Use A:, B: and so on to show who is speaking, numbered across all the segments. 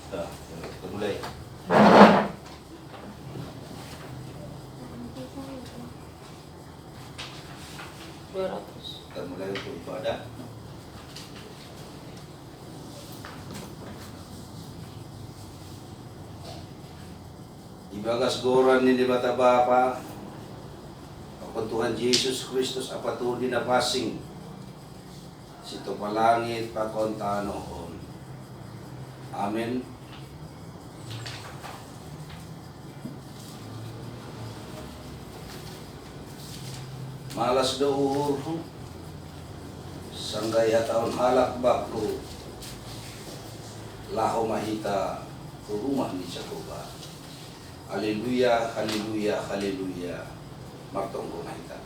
A: Nah, kita mulai. Kita mulai untuk ibadah. Ibagas goran ni di bata Bapa, apa Tuhan Yesus Kristus, apa Tuhan dinapasing, sito palangit pakonta noon. Amen. Malas dour, sanggaya taon halak baklo, laho mahita rumah ni Jacoba. Haleluya, haleluya, haleluya. Martonggo mahita.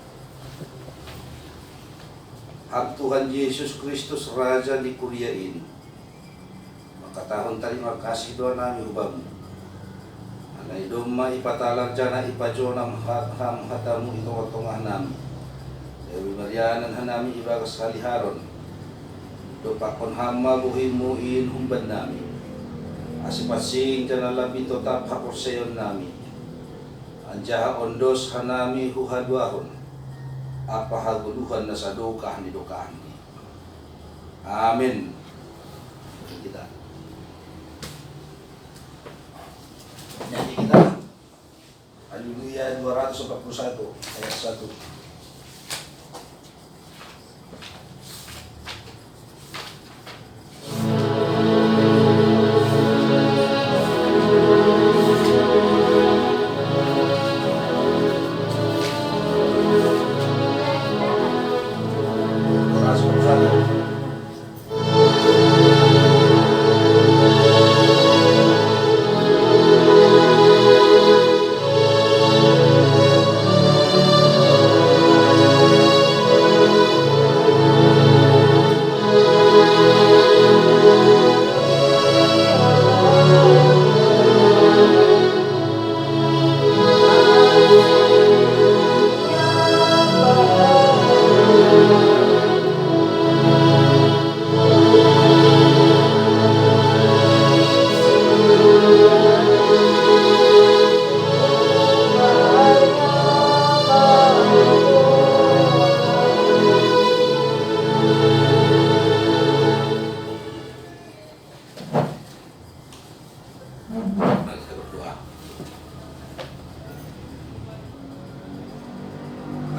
A: Hab Tuhan Yesus Kristus Raja di Kuriain. Makatahon terima kasih doa nami ubam. Anay doma ipatalang jana ipajonam ham hatamu ito tongah nami. Dewi Marianan hanami ibagas kaliharon. Dopakon hama buhin humban nami. Asipasing jana labito tap haporseyon nami. Anjaha ondos hanami huhadwahon. Apa haguluhan na sa dokah ni dokahan ni. Amin. Kita. Nyanyi kita. Haleluya 241 ayat 1.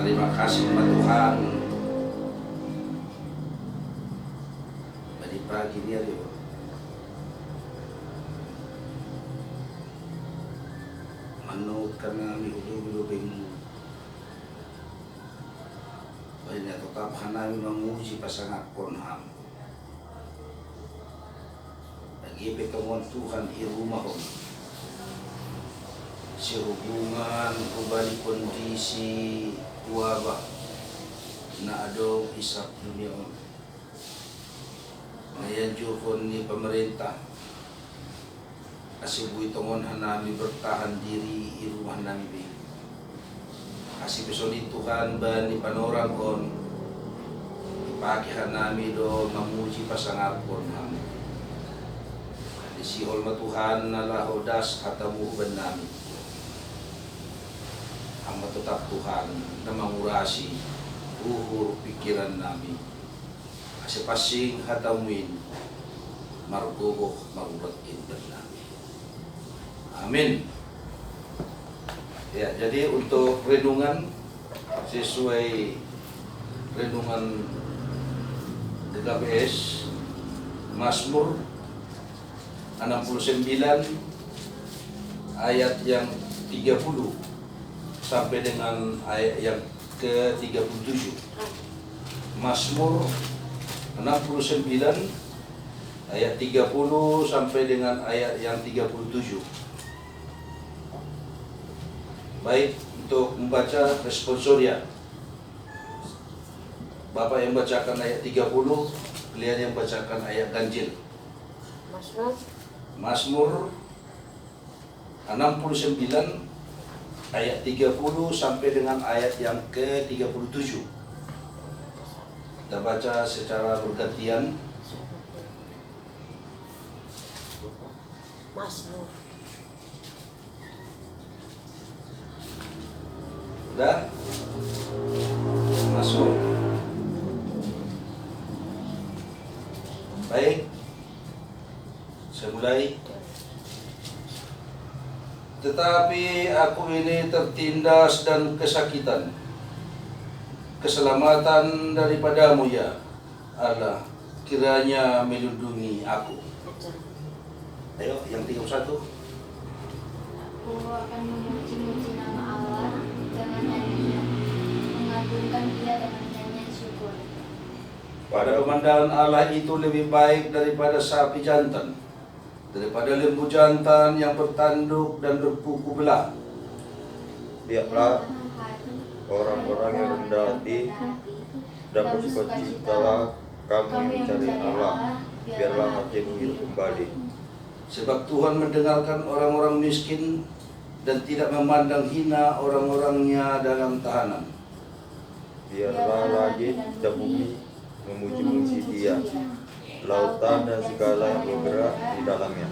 A: Terima kasih kepada Tuhan. Pada pagi ini ada manut karena mihudu-hudubing banyak tetap hanami memuji pasangan konham. Lagi pertemuan Tuhan di rumah sehubungan kembali kondisi wabah na adong isap dunia ngayon jukon ni pemerintah asibuy tongon hanami bertahan diri di rumah nami kasih pesoni Tuhan ban ni panorang kon ipaki hanami do mamuji pasangapon ham di sihol matuhan na lahodas hatamu ban nami hamba tetap Tuhan na mangurasi uhur pikiran nami kasi pasing hatamuin marugogoh marurat indan nami. Amin. Ya, jadi untuk renungan sesuai renungan DKBS Mazmur 69 ayat yang 30 sampai dengan ayat yang ke-37. Mazmur 69 ayat 30 sampai dengan ayat yang 37. Baik, untuk membaca responsoria. Bapak yang bacakan ayat 30, kalian yang bacakan ayat ganjil. Mazmur 69 ayat 30 sampai dengan ayat yang ke-37. Kita baca secara bergantian.
B: Mazmur.
A: Udah? Masuk. Baik. Saya mulai. Tetapi aku ini tertindas dan kesakitan. Keselamatan daripadamu ya Allah, kiranya melindungi aku. Ayo, yang 31.
C: Aku akan memuji-muji nama Allah dengan nyanyian, mengagungkan Dia dengan nyanyian syukur.
A: Pada pemandangan Allah itu lebih baik daripada sapi jantan, daripada lembu jantan yang bertanduk dan berkuku belah.
D: Biarlah orang-orang yang rendah hati dan bersukacitalah kamu yang mencari Allah, biarlah hatimu hidup kembali.
A: Sebab Tuhan mendengarkan orang-orang miskin dan tidak memandang hina orang-orangnya dalam tahanan.
D: Biarlah langit dan bumi memuji-muji Dia, lautan dan segala yang bergerak di dalamnya.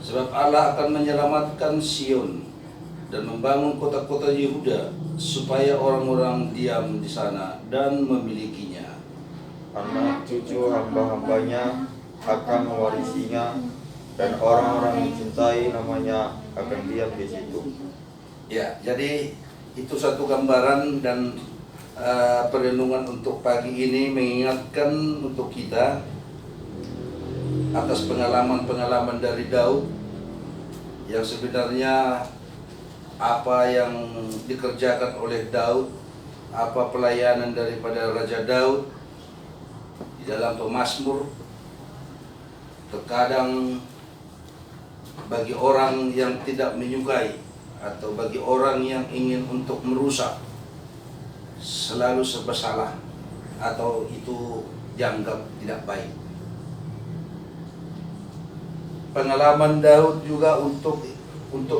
A: Sebab Allah akan menyelamatkan Sion dan membangun kota-kota Yehuda supaya orang-orang diam di sana dan memilikinya.
D: Anak cucu hamba-hambanya akan mewarisinya, dan orang-orang yang cintai namanya akan diam di situ.
A: Ya, jadi itu satu gambaran dan perenungan untuk pagi ini mengingatkan untuk kita atas pengalaman-pengalaman dari Daud yang sebenarnya apa yang dikerjakan oleh Daud, apa pelayanan daripada Raja Daud di dalam pemazmur. Terkadang bagi orang yang tidak menyukai atau bagi orang yang ingin untuk merusak selalu serba salah atau itu dianggap tidak baik. Pengalaman Daud juga untuk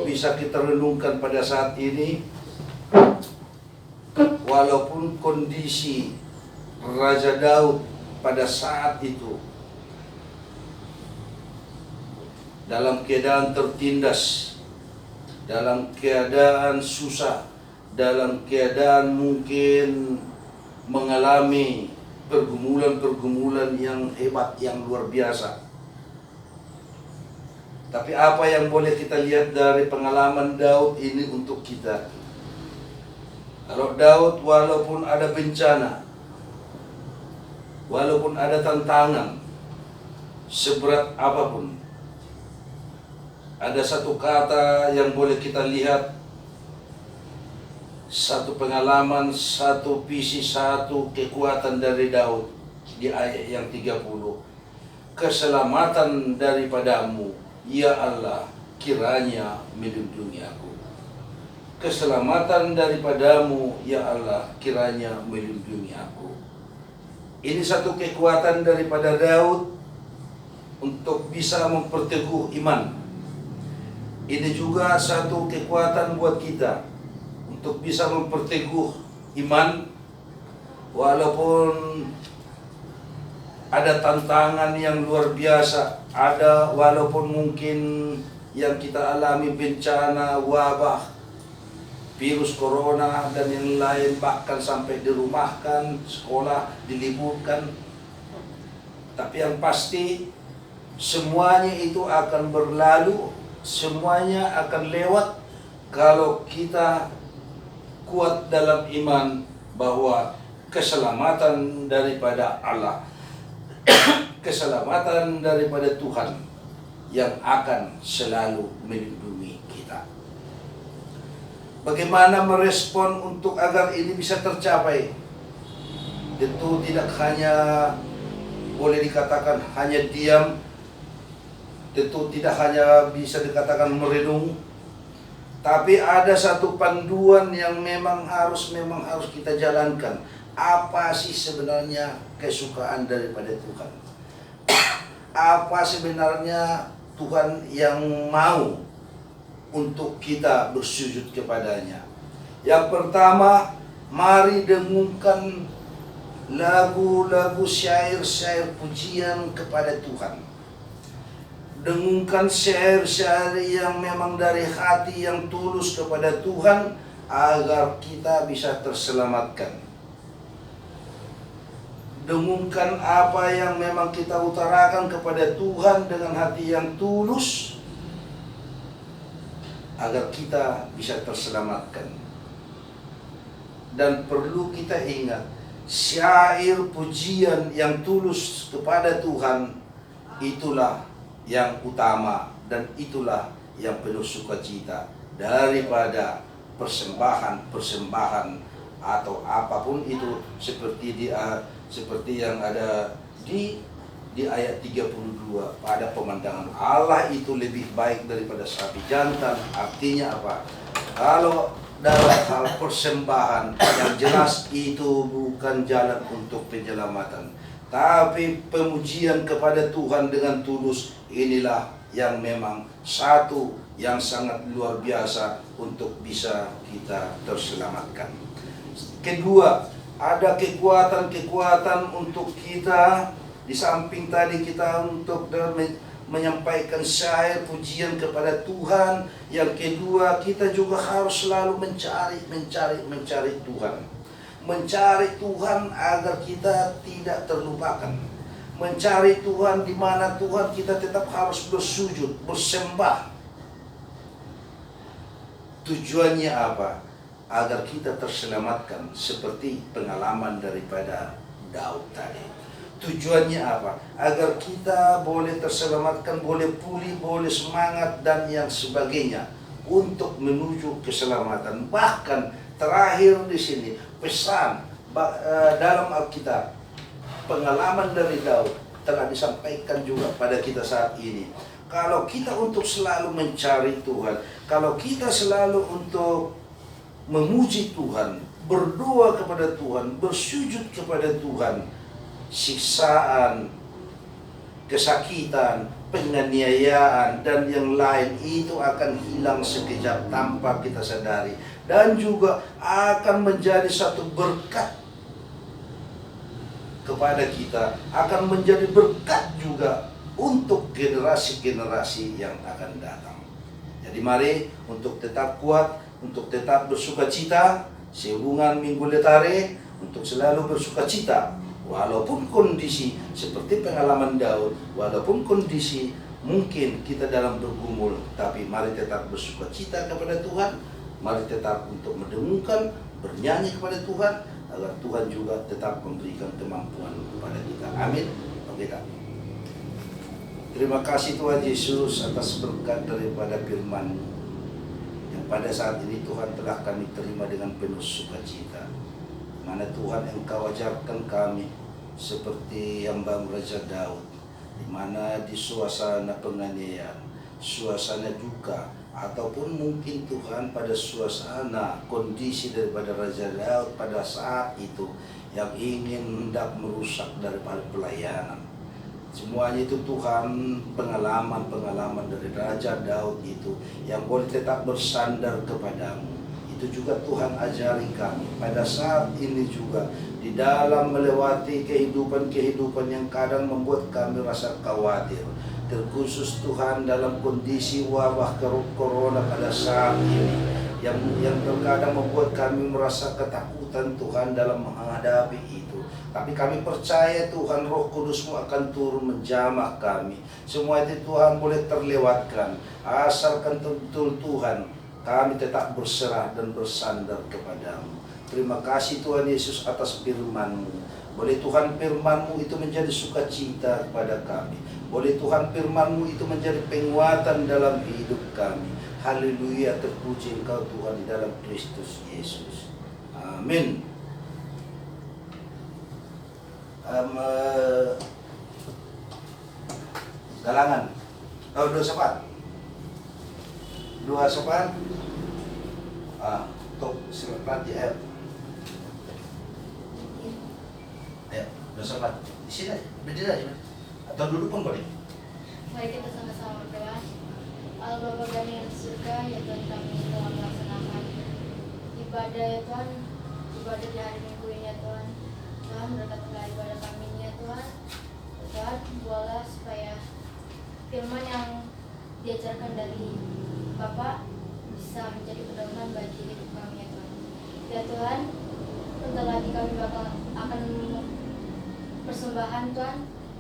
A: bisa kita renungkan pada saat ini, walaupun kondisi Raja Daud pada saat itu dalam keadaan tertindas, dalam keadaan susah, dalam keadaan mungkin mengalami pergumulan-pergumulan yang hebat, yang luar biasa. Tapi apa yang boleh kita lihat dari pengalaman Daud ini untuk kita? Kalau Daud walaupun ada bencana, walaupun ada tantangan, seberat apapun, ada satu kata yang boleh kita lihat, satu pengalaman, satu visi, satu kekuatan dari Daud di ayat yang 30. Keselamatan daripadamu, ya Allah, kiranya melindungi aku. Keselamatan daripadamu, ya Allah, kiranya melindungi aku. Ini satu kekuatan daripada Daud untuk bisa memperteguh iman. Ini juga satu kekuatan buat kita untuk bisa memperteguh iman walaupun ada tantangan yang luar biasa, ada walaupun mungkin yang kita alami bencana, wabah, virus corona dan yang lain, bahkan sampai dirumahkan, sekolah diliburkan. Tapi yang pasti semuanya itu akan berlalu, semuanya akan lewat kalau kita kuat dalam iman bahwa keselamatan daripada Allah, keselamatan daripada Tuhan yang akan selalu melindungi kita. Bagaimana merespon untuk agar ini bisa tercapai? Tentu tidak hanya boleh dikatakan hanya diam, tentu tidak hanya bisa dikatakan merenung, tapi ada satu panduan yang memang harus kita jalankan. Apa sih sebenarnya kesukaan daripada Tuhan? Apa sebenarnya Tuhan yang mau untuk kita bersujud kepadanya? Yang pertama, mari dengungkan lagu-lagu syair-syair pujian kepada Tuhan. Dengungkan syair-syair yang memang dari hati yang tulus kepada Tuhan agar kita bisa terselamatkan. Dengungkan apa yang memang kita utarakan kepada Tuhan dengan hati yang tulus agar kita bisa terselamatkan. Dan perlu kita ingat, syair pujian yang tulus kepada Tuhan itulah yang utama dan itulah yang penuh sukacita daripada persembahan atau apapun itu, seperti yang ada di ayat 32, pada pemandangan Allah itu lebih baik daripada sapi jantan. Artinya apa? Kalau dalam hal persembahan, yang jelas itu bukan jalan untuk penyelamatan, tapi pemujian kepada Tuhan dengan tulus, inilah yang memang satu yang sangat luar biasa untuk bisa kita terselamatkan. Kedua, ada kekuatan-kekuatan untuk kita, di samping tadi kita untuk menyampaikan syair pujian kepada Tuhan. Yang kedua, kita juga harus selalu mencari Tuhan. Mencari Tuhan agar kita tidak terlupakan. Mencari Tuhan di mana Tuhan kita tetap harus bersujud, bersembah. Tujuannya apa? Agar kita terselamatkan seperti pengalaman daripada Daud tadi. Tujuannya apa? Agar kita boleh terselamatkan, boleh pulih, boleh semangat dan yang sebagainya untuk menuju keselamatan. Bahkan terakhir di sini pesan dalam Alkitab, pengalaman dari Daud telah disampaikan juga pada kita saat ini. Kalau kita untuk selalu mencari Tuhan, kalau kita selalu untuk memuji Tuhan, berdoa kepada Tuhan, bersujud kepada Tuhan, siksaan, kesakitan, penganiayaan, dan yang lain itu akan hilang sekejap tanpa kita sadari. Dan juga akan menjadi satu berkat kepada kita, akan menjadi berkat juga untuk generasi-generasi yang akan datang. Jadi mari untuk tetap kuat, untuk tetap bersukacita, sehubungan Minggu Letare, untuk selalu bersukacita. Walaupun kondisi seperti pengalaman Daud, walaupun kondisi mungkin kita dalam bergumul, tapi mari tetap bersukacita kepada Tuhan. Mari tetap untuk mendengungkan, bernyanyi kepada Tuhan, agar Tuhan juga tetap memberikan kemampuan kepada kita. Amin. Kita. Terima kasih Tuhan Yesus atas berkat daripada firman-Mu yang pada saat ini Tuhan telah kami terima dengan penuh sukacita. Mana Tuhan Engkau ajarkan kami seperti yang Bang Raja Daud, di mana di suasana penganiayaan, suasana duka, ataupun mungkin Tuhan pada suasana kondisi daripada Raja Daud pada saat itu yang ingin hendak merusak daripada pelayanan. Semuanya itu Tuhan, pengalaman dari Raja Daud itu yang boleh tetap bersandar kepadamu. Itu juga Tuhan ajari kami pada saat ini juga, di dalam melewati kehidupan yang kadang membuat kami rasa khawatir. Terkhusus Tuhan dalam kondisi wabah corona pada saat ini yang terkadang membuat kami merasa ketakutan Tuhan dalam menghadapi itu. Tapi kami percaya Tuhan, Roh Kudus-Mu akan turun menjamah kami. Semua itu Tuhan boleh terlewatkan, asalkan betul Tuhan kami tetap berserah dan bersandar kepadamu. Terima kasih Tuhan Yesus atas firman-Mu. Boleh Tuhan firman-Mu itu menjadi sukacita kepada kami. Boleh Tuhan firman-Mu itu menjadi penguatan dalam hidup kami. Haleluya, terpuji Engkau Tuhan di dalam Kristus Yesus. Amin. Galangan. Oh, 2 sepat. 2 sepat. Top sepat di air. Ayo, 2 sepat. Di sini aja, berdiri aja. Atau duduk pun boleh.
C: Mari kita sama-sama berdoa. Allah Bapa kami yang di surga, ya Tuhan, kami telah melaksanakan ibadah ya Tuhan, ibadah di hari Minggu ini ya Tuhan. Tuhan berkatlah ibadah kami ini ya Tuhan. Ya Tuhan, buatlah supaya firman yang diajarkan dari Bapak bisa menjadi pedoman bagi hidup kami ya Tuhan. Ya Tuhan, bentar lagi kami akan persembahan Tuhan.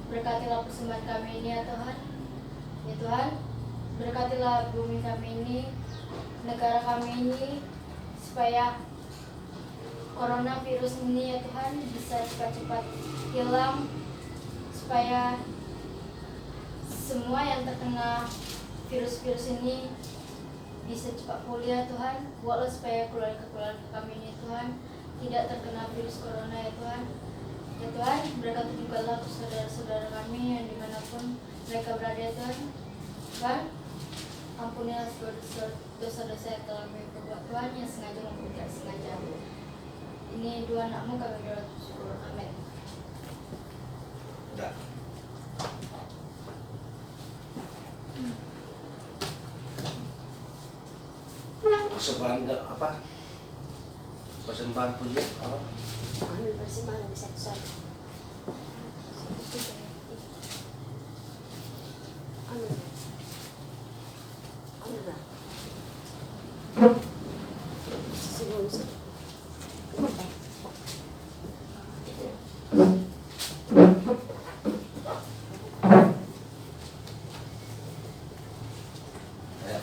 C: Berkatilah persembahan kami ini ya Tuhan. Ya Tuhan, berkatilah bumi kami ini, negara kami ini, supaya coronavirus ini ya Tuhan bisa cepat-cepat hilang, supaya semua yang terkena virus-virus ini bisa cepat pulih ya Tuhan. Buatlah supaya keluarga-keluarga kami ini Tuhan tidak terkena virus corona ya Tuhan. Ya Tuhan, berkati jugalah saudara-saudara kami yang dimanapun mereka berada ya Tuhan. Tuhan, ampunilah dosa-dosa yang telah kami perbuat Tuhan, yang sengaja maupun tidak sengaja. Ini dua anakmu kami bersyukur. Amin.
A: Udah. Persembahan enggak apa? Persembahan punya apa?
B: Ambil persembahan satu-satu. Ambil. Ambil lah. Sebelum
A: Ya.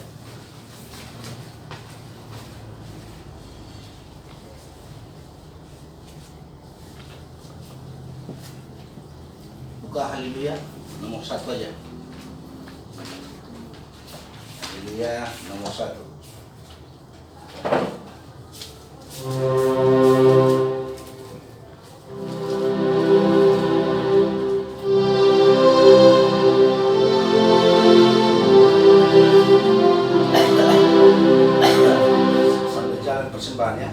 A: Buka Haleluya nomor 1 aja. Haleluya nomor 1. Sambil jalan persembahannya.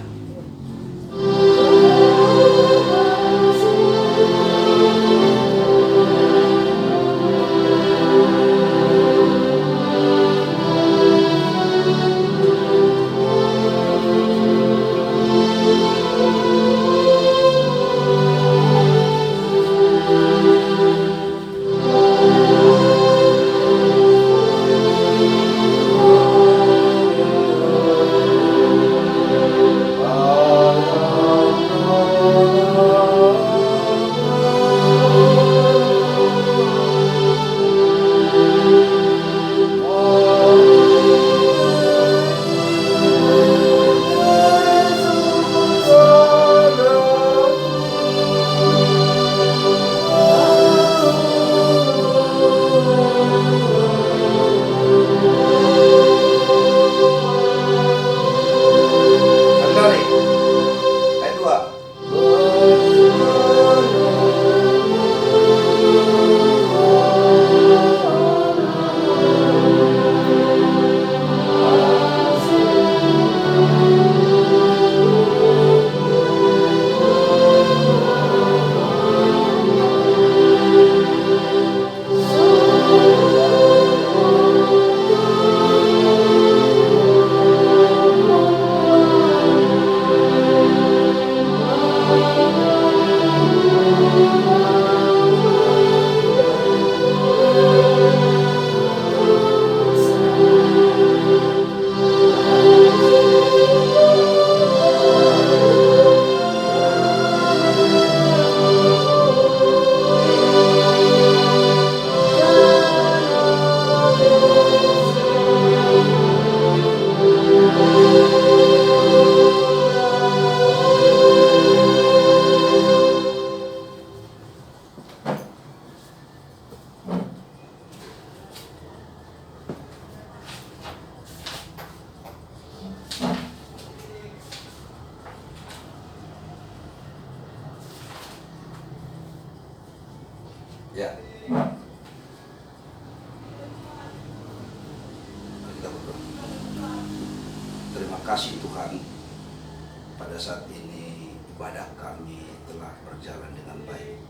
A: Kembali. Ayat 2. Ya. Kita berdoa. Terima kasih Tuhan, pada saat ini ibadah kami telah berjalan dengan baik.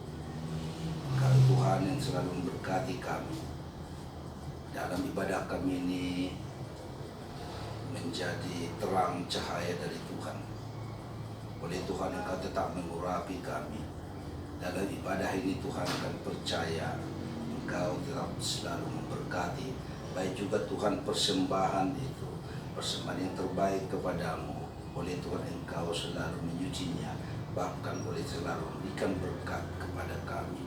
A: Engkau Tuhan yang selalu memberkati kami. Dalam ibadah kami ini menjadi terang cahaya dari Tuhan. Oleh Tuhan Engkau tetap mengurapi kami. Dalam ibadah ini Tuhan akan percaya Engkau tetap selalu memberkati baik juga Tuhan persembahan itu, persembahan yang terbaik kepadamu. Oleh Tuhan Engkau selalu menyucinya, bahkan boleh selalu memberikan berkat kepada kami.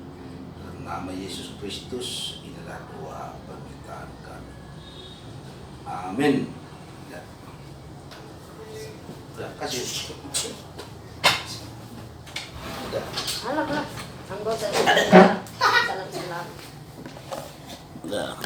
A: Dalam nama Yesus Kristus, inilah doa permintaan kami. Amin. Ya. Udah, kasih. Udah.
B: Anak lah. Anggota. Salam salam.
A: Udah.